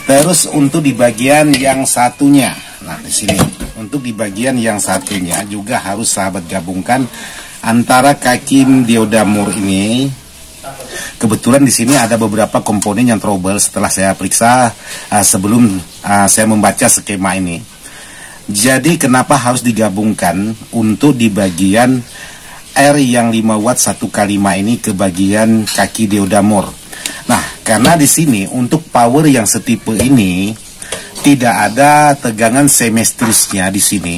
Terus untuk di bagian yang satunya, nah di sini untuk di bagian yang satunya juga harus sahabat gabungkan antara kaki dioda mur ini. Kebetulan di sini ada beberapa komponen yang trouble setelah saya periksa sebelum saya membaca skema ini. Jadi kenapa harus digabungkan untuk di bagian R yang 5 watt 1x5 ini ke bagian kaki dioda mur. Nah, karena di sini untuk power yang setipe ini tidak ada tegangan semestrisnya di sini.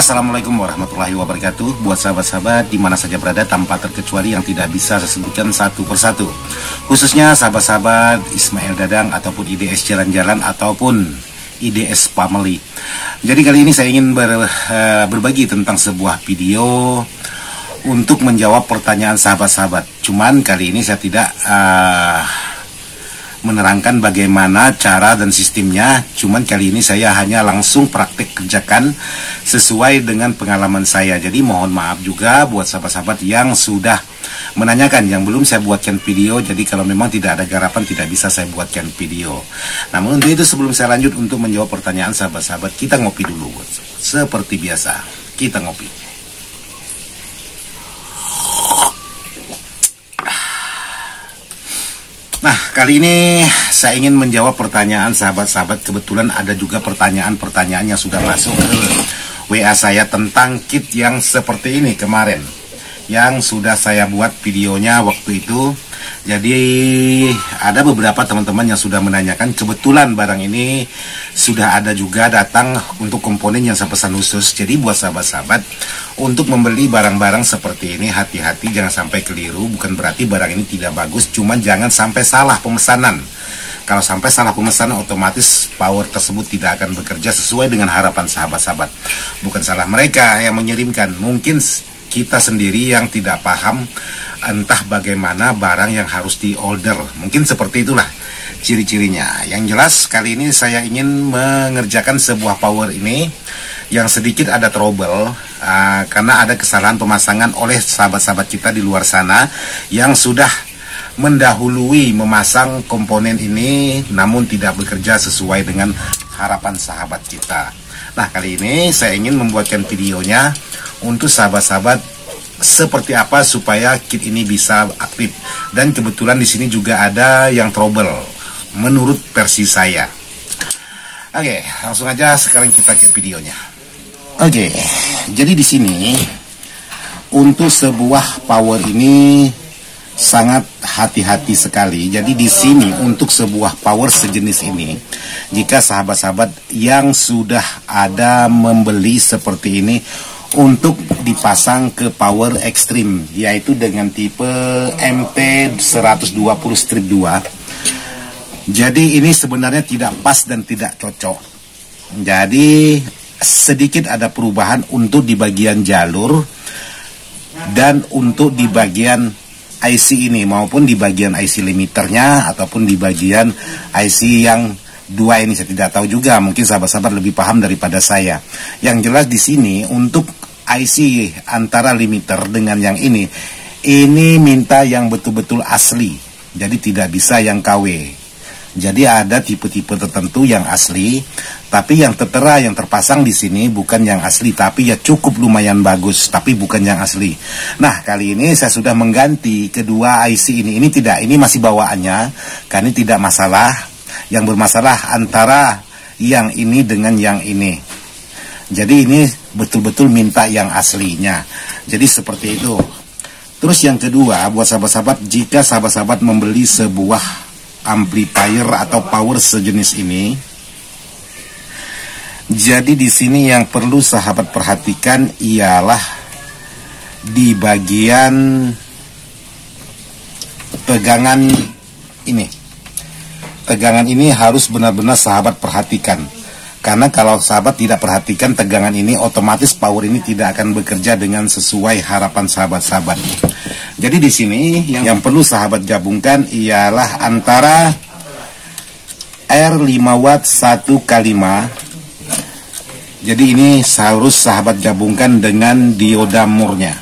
Assalamualaikum warahmatullahi wabarakatuh. Buat sahabat-sahabat di mana saja berada tanpa terkecuali yang tidak bisa saya sebutkan satu persatu, khususnya sahabat-sahabat Ismail Dadang ataupun IDS Jalan-Jalan ataupun IDS Family. Jadi kali ini saya ingin berbagi tentang sebuah video untuk menjawab pertanyaan sahabat-sahabat. Cuman kali ini saya tidak menerangkan bagaimana cara dan sistemnya, cuman kali ini saya hanya langsung praktik kerjakan sesuai dengan pengalaman saya. Jadi mohon maaf juga buat sahabat-sahabat yang sudah menanyakan, yang belum saya buatkan video. Jadi kalau memang tidak ada garapan tidak bisa saya buatkan video. Namun untuk itu sebelum saya lanjut untuk menjawab pertanyaan sahabat-sahabat, kita ngopi dulu. Seperti biasa, kita ngopi. Nah, kali ini saya ingin menjawab pertanyaan sahabat-sahabat. Kebetulan ada juga pertanyaan-pertanyaan yang sudah masuk ke WA saya tentang kit yang seperti ini kemarin, yang sudah saya buat videonya waktu itu. Jadi ada beberapa teman-teman yang sudah menanyakan. Kebetulan barang ini sudah ada juga datang untuk komponen yang saya pesan khusus. Jadi buat sahabat-sahabat, untuk membeli barang-barang seperti ini hati-hati, jangan sampai keliru. Bukan berarti barang ini tidak bagus, cuman jangan sampai salah pemesanan. Kalau sampai salah pemesanan, otomatis power tersebut tidak akan bekerja sesuai dengan harapan sahabat-sahabat. Bukan salah mereka yang mengirimkan, mungkin kita sendiri yang tidak paham entah bagaimana barang yang harus di-order. Mungkin seperti itulah ciri-cirinya. Yang jelas kali ini saya ingin mengerjakan sebuah power ini yang sedikit ada trouble karena ada kesalahan pemasangan oleh sahabat-sahabat kita di luar sana yang sudah mendahului memasang komponen ini namun tidak bekerja sesuai dengan harapan sahabat kita. Nah, kali ini saya ingin membuatkan videonya untuk sahabat-sahabat seperti apa supaya kit ini bisa aktif. Dan kebetulan di sini juga ada yang trouble menurut versi saya. Oke, langsung aja sekarang kita ke videonya. Oke, jadi di sini untuk sebuah power ini sangat hati-hati sekali. Jadi di sini untuk sebuah power sejenis ini, jika sahabat-sahabat yang sudah ada membeli seperti ini untuk dipasang ke power ekstrim, yaitu dengan tipe MT120/2. Jadi ini sebenarnya tidak pas dan tidak cocok. Jadi sedikit ada perubahan untuk di bagian jalur dan untuk di bagian IC ini, maupun di bagian IC limiternya ataupun di bagian IC yang dua ini. Saya tidak tahu juga, mungkin sahabat-sahabat lebih paham daripada saya. Yang jelas di sini untuk IC antara limiter dengan yang ini minta yang betul-betul asli. Jadi tidak bisa yang KW. Jadi ada tipe-tipe tertentu yang asli, tapi yang tertera yang terpasang di sini bukan yang asli, tapi ya cukup lumayan bagus, tapi bukan yang asli. Nah, kali ini saya sudah mengganti kedua IC ini. Ini masih bawaannya, karena ini tidak masalah. Yang bermasalah antara yang ini dengan yang ini. Jadi ini betul-betul minta yang aslinya. Jadi seperti itu. Terus yang kedua, buat sahabat-sahabat, jika sahabat-sahabat membeli sebuah amplifier atau power sejenis ini, jadi di sini yang perlu sahabat perhatikan ialah di bagian tegangan ini. tegangan ini harus benar-benar sahabat perhatikan. Karena kalau sahabat tidak perhatikan tegangan ini, otomatis power ini tidak akan bekerja dengan sesuai harapan sahabat-sahabat. Jadi di sini yang perlu sahabat gabungkan ialah antara R5 watt 1x5. Jadi ini harus sahabat gabungkan dengan dioda murnya.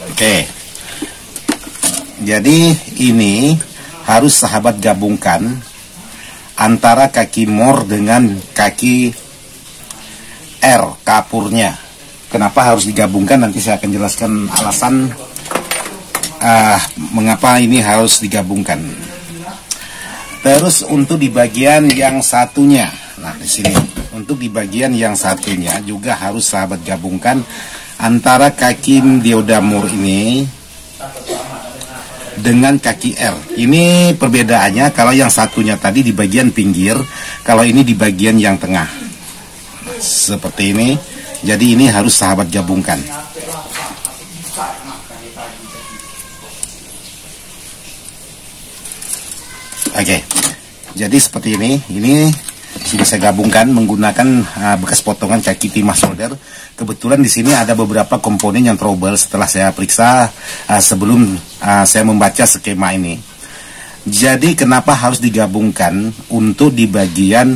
Oke. Jadi ini harus sahabat gabungkan antara kaki mor dengan kaki R kapurnya. Kenapa harus digabungkan? Nanti saya akan jelaskan alasan mengapa ini harus digabungkan. Terus untuk di bagian yang satunya, nah di sini untuk di bagian yang satunya juga harus sahabat gabungkan antara kaki dioda mur ini dengan kaki R. Ini perbedaannya, kalau yang satunya tadi di bagian pinggir, kalau ini di bagian yang tengah. Seperti ini. Jadi ini harus sahabat gabungkan. Oke. Jadi seperti ini. Ini sudah saya gabungkan menggunakan bekas potongan kaki timah solder. Kebetulan di sini ada beberapa komponen yang trouble setelah saya periksa sebelum saya membaca skema ini. Jadi kenapa harus digabungkan untuk di bagian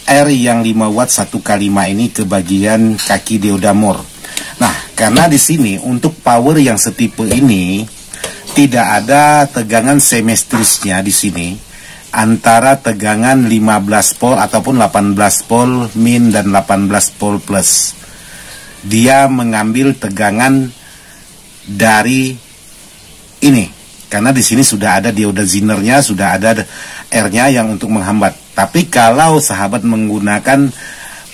R yang 5 watt 1x5 ini ke bagian kaki dioda mur. Nah, karena di sini untuk power yang setipe ini tidak ada tegangan semestrisnya di sini antara tegangan 15 volt ataupun 18 volt min dan 18 volt plus. Dia mengambil tegangan dari ini. Karena di sini sudah ada dioda Zenernya, sudah ada R-nya yang untuk menghambat. Tapi kalau sahabat menggunakan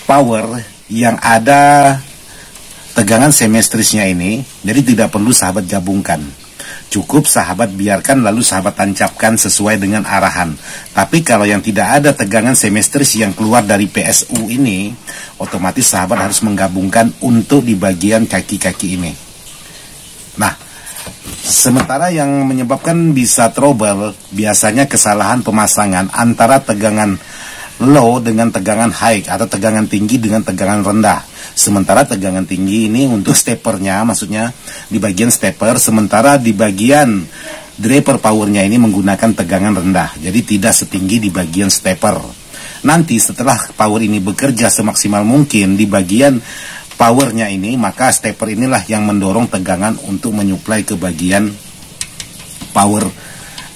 power yang ada tegangan semestrisnya ini, jadi tidak perlu sahabat gabungkan. Cukup sahabat biarkan lalu sahabat tancapkan sesuai dengan arahan. Tapi kalau yang tidak ada tegangan semestris yang keluar dari PSU ini, otomatis sahabat harus menggabungkan untuk di bagian kaki-kaki ini. Nah, sementara yang menyebabkan bisa trouble biasanya kesalahan pemasangan antara tegangan low dengan tegangan high atau tegangan tinggi dengan tegangan rendah. Sementara tegangan tinggi ini untuk steppernya, maksudnya di bagian stepper, sementara di bagian draper powernya ini menggunakan tegangan rendah. Jadi tidak setinggi di bagian stepper. Nanti setelah power ini bekerja semaksimal mungkin di bagian powernya ini, maka stepper inilah yang mendorong tegangan untuk menyuplai ke bagian power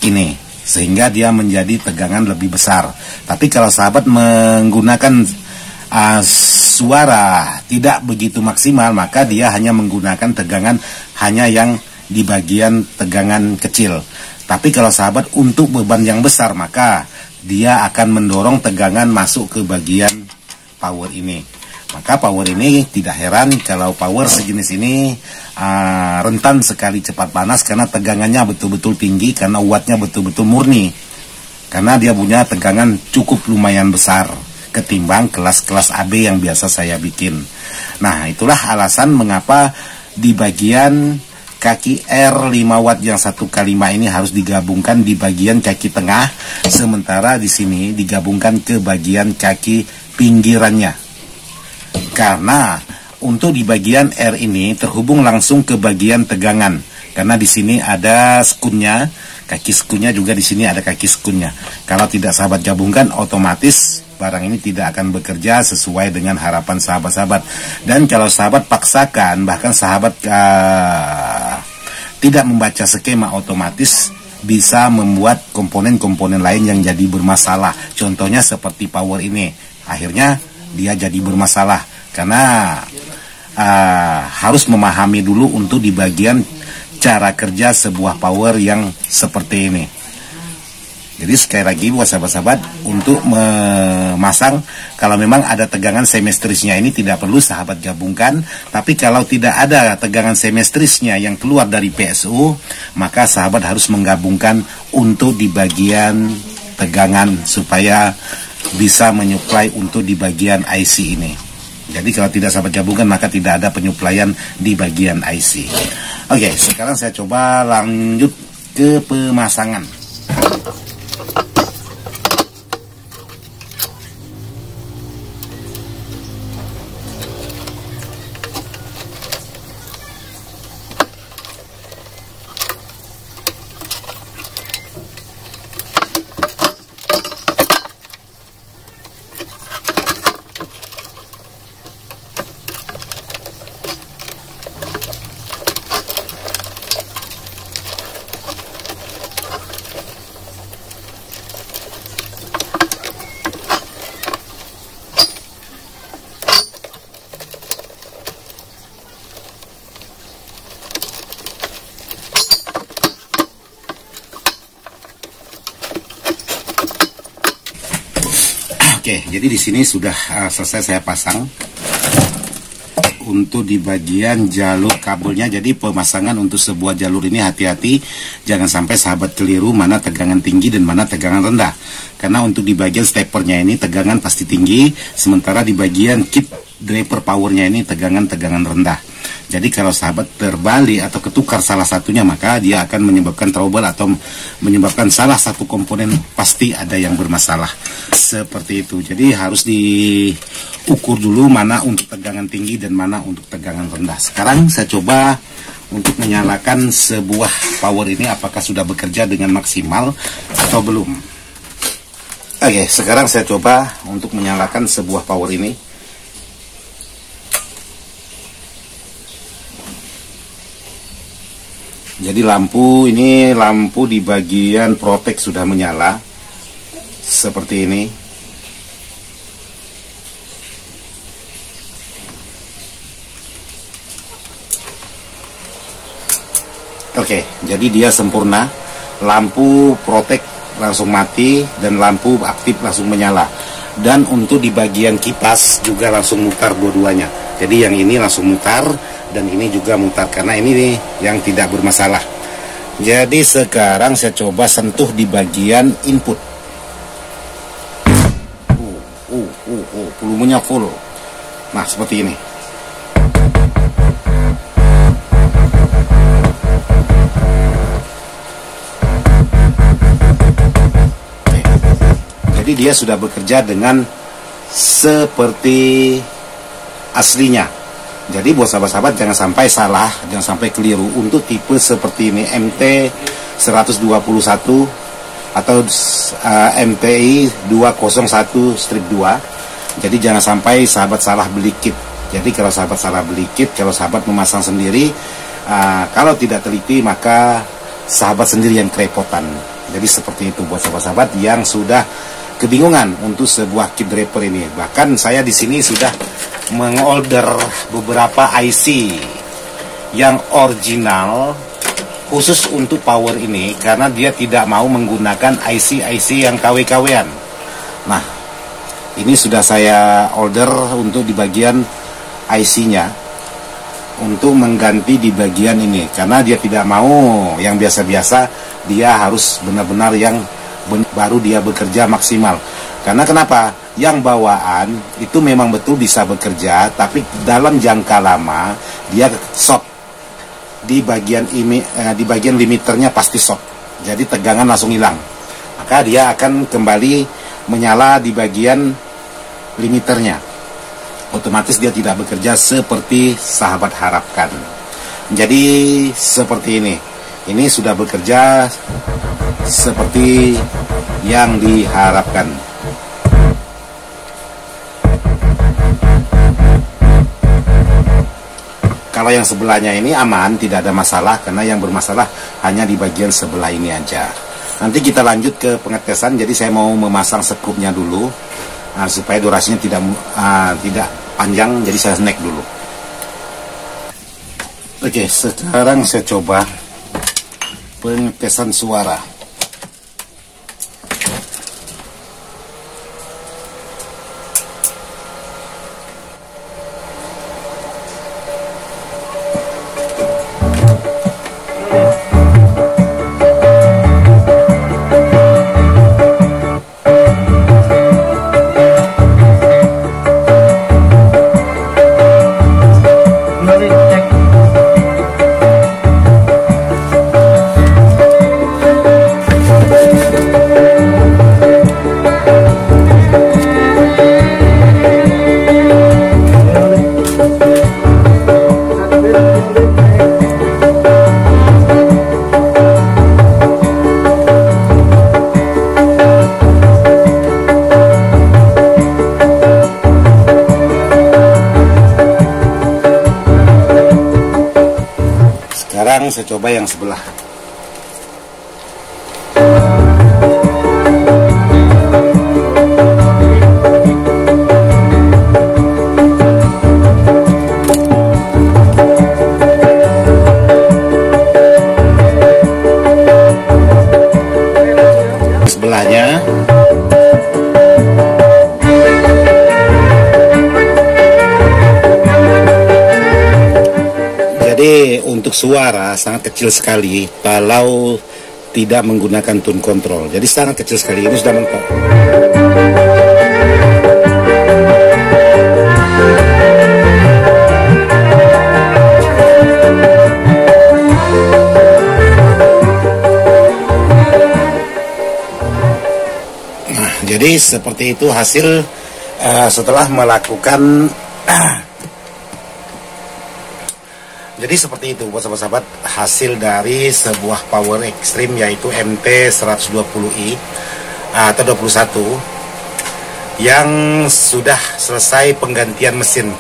ini, sehingga dia menjadi tegangan lebih besar. Tapi kalau sahabat menggunakan suara tidak begitu maksimal, maka dia hanya menggunakan tegangan hanya yang di bagian tegangan kecil. Tapi kalau sahabat untuk beban yang besar, maka dia akan mendorong tegangan masuk ke bagian power ini. Maka power ini tidak heran kalau power sejenis ini rentan sekali cepat panas karena tegangannya betul-betul tinggi, karena wattnya betul-betul murni. Karena dia punya tegangan cukup lumayan besar ketimbang kelas-kelas AB yang biasa saya bikin. Nah, itulah alasan mengapa di bagian kaki R 5 watt yang 1x5 ini harus digabungkan di bagian kaki tengah, sementara di sini digabungkan ke bagian kaki pinggirannya. Karena untuk di bagian R ini terhubung langsung ke bagian tegangan. Karena di sini ada skunnya, kaki skunnya juga di sini ada kaki skunnya. Kalau tidak sahabat gabungkan, otomatis barang ini tidak akan bekerja sesuai dengan harapan sahabat-sahabat. Dan kalau sahabat paksakan, bahkan sahabat tidak membaca skema, otomatis bisa membuat komponen-komponen lain yang jadi bermasalah. Contohnya seperti power ini, akhirnya dia jadi bermasalah karena harus memahami dulu untuk di bagian cara kerja sebuah power yang seperti ini. Jadi sekali lagi buat sahabat-sahabat, untuk memasang, kalau memang ada tegangan semestrisnya ini tidak perlu sahabat gabungkan. Tapi kalau tidak ada tegangan semestrisnya yang keluar dari PSU, maka sahabat harus menggabungkan untuk di bagian tegangan supaya bisa menyuplai untuk di bagian IC ini. Jadi kalau tidak sahabat gabungan maka tidak ada penyuplaian di bagian IC. Oke, sekarang saya coba lanjut ke pemasangan. Oke, jadi di sini sudah selesai saya pasang untuk di bagian jalur kabelnya. Jadi pemasangan untuk sebuah jalur ini hati-hati, jangan sampai sahabat keliru mana tegangan tinggi dan mana tegangan rendah. Karena untuk di bagian stepernya ini tegangan pasti tinggi, sementara di bagian kit draper powernya ini tegangan rendah. Jadi kalau sahabat terbalik atau ketukar salah satunya, maka dia akan menyebabkan trouble atau menyebabkan salah satu komponen pasti ada yang bermasalah. Seperti itu. Jadi harus diukur dulu mana untuk tegangan tinggi dan mana untuk tegangan rendah. Sekarang saya coba untuk menyalakan sebuah power ini apakah sudah bekerja dengan maksimal atau belum. Oke, sekarang saya coba untuk menyalakan sebuah power ini. Jadi lampu di bagian protek sudah menyala seperti ini. Oke, jadi dia sempurna. Lampu protek langsung mati dan lampu aktif langsung menyala. Dan untuk di bagian kipas juga langsung mutar dua-duanya. Jadi yang ini langsung mutar dan ini juga mutar karena ini nih yang tidak bermasalah. Jadi sekarang saya coba sentuh di bagian input. Volumenya full. Nah, seperti ini. Jadi dia sudah bekerja dengan seperti aslinya. Jadi buat sahabat-sahabat jangan sampai salah, jangan sampai keliru untuk tipe seperti ini MT 121 atau MTI 201-2. Jadi jangan sampai sahabat salah beli kit. Jadi kalau sahabat salah beli kit, kalau sahabat memasang sendiri, kalau tidak teliti maka sahabat sendiri yang kerepotan. Jadi seperti itu buat sahabat-sahabat yang sudah kebingungan untuk sebuah kit draper ini. Bahkan saya di sini sudah mengorder beberapa IC yang original khusus untuk power ini karena dia tidak mau menggunakan IC yang KW-KW-an. Nah, ini sudah saya order untuk di bagian IC-nya untuk mengganti di bagian ini karena dia tidak mau yang biasa-biasa, dia harus benar-benar yang baru dia bekerja maksimal. Karena kenapa? Yang bawaan itu memang betul bisa bekerja, tapi dalam jangka lama dia short di bagian limiternya pasti short. Jadi tegangan langsung hilang. Maka dia akan kembali menyala di bagian limiternya. Otomatis dia tidak bekerja seperti sahabat harapkan. Jadi seperti ini. Ini sudah bekerja seperti yang diharapkan. Kalau yang sebelahnya ini aman, tidak ada masalah karena yang bermasalah hanya di bagian sebelah ini aja. Nanti kita lanjut ke pengetesan. Jadi saya mau memasang sekupnya dulu supaya durasinya tidak panjang. Jadi saya snack dulu. Oke, sekarang saya coba pengetesan suara. sekarang saya coba yang sebelah. Sebelahnya. Jadi untuk suara sangat kecil sekali kalau tidak menggunakan tone control. Jadi sangat kecil sekali, ini sudah mentok. Nah, jadi seperti itu hasil setelah melakukan jadi seperti itu buat sahabat-sahabat, hasil dari sebuah power extreme yaitu MT120i atau 21 yang sudah selesai penggantian mesin,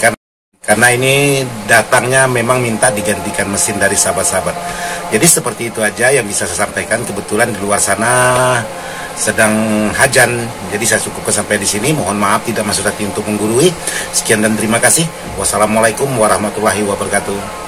karena ini datangnya memang minta digantikan mesin dari sahabat-sahabat. Jadi seperti itu aja yang bisa saya sampaikan. Kebetulan di luar sana sedang hujan, jadi saya cukupkan sampai di sini. Mohon maaf tidak maksud hati untuk menggurui. Sekian dan terima kasih. Wassalamualaikum warahmatullahi wabarakatuh.